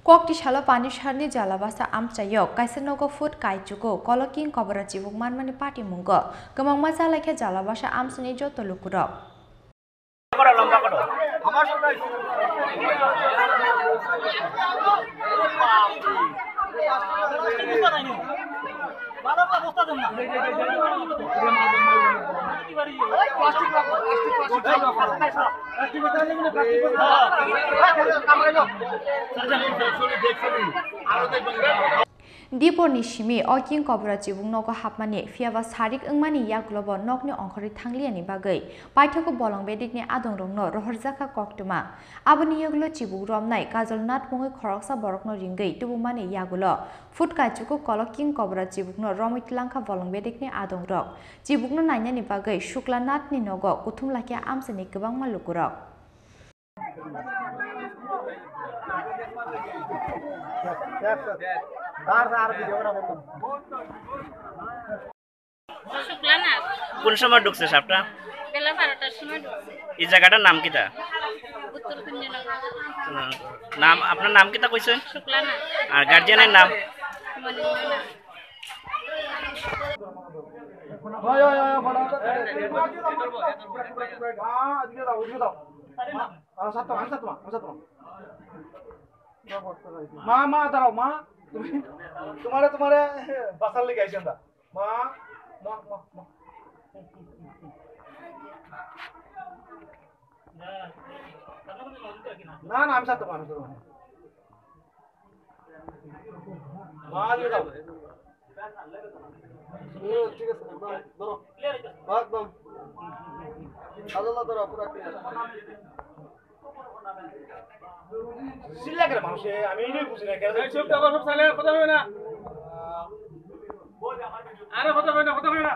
Kok di shala pani sharni jalabasa amchayok kaisa nogo food kaichugo koloking kobra chibuk manmani party mungo gamang masala ke jalabasa amsni joto lukurok Dipor ni shimi oking kobra chibung nogo hapmani fiaba sarik engmani yaklobo nokni ongkhori thangliani bagai paithoko bolong bedikni adong rongno rohorjaka koktuma aboni yaglo chibuk romnai kajol nat mungoi khoroksa borokno ringai tubumani yagulo food kaichuko koloking kobra chibukno romitlangkha bolong bedikni adong rok chibukno nainani bagai shukla natni nogo kuthumlakia amsani kwbangma lukurok কোন সময় ঢুকছে সাপটা? বেলা 12টার সময় ঢুকছে। এই জায়গাটার নাম কিটা? উত্তর কুঞ্জনগর। নাম আপনার নাম কিটা কইছেন? শুক্লানা। আর গার্জিয়ানের নাম? মনিমনা। মা দাঁড়াও মা তোমারে বাসার লেগে আইছেন দা মা না আমি সাথে মানুষ মা দিয়ে দাও ঠিক আছে ধরো একদম আল্লাহ ধরো পুরো সিল্লা করে মানুষে আমি এই বুঝি না কেন সব টাকা সব চাইলে কথা হবে না আরে কথা হবে না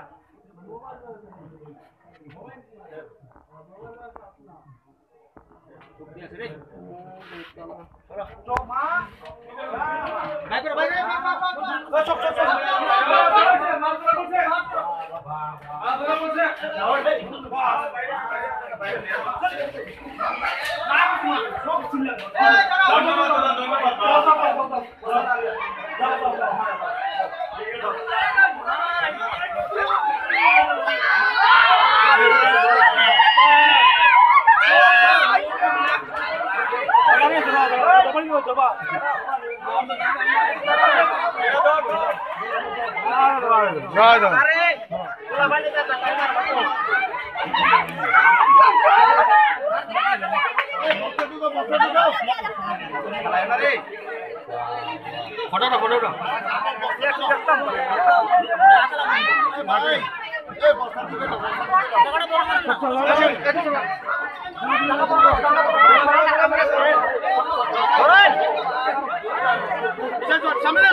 সামনে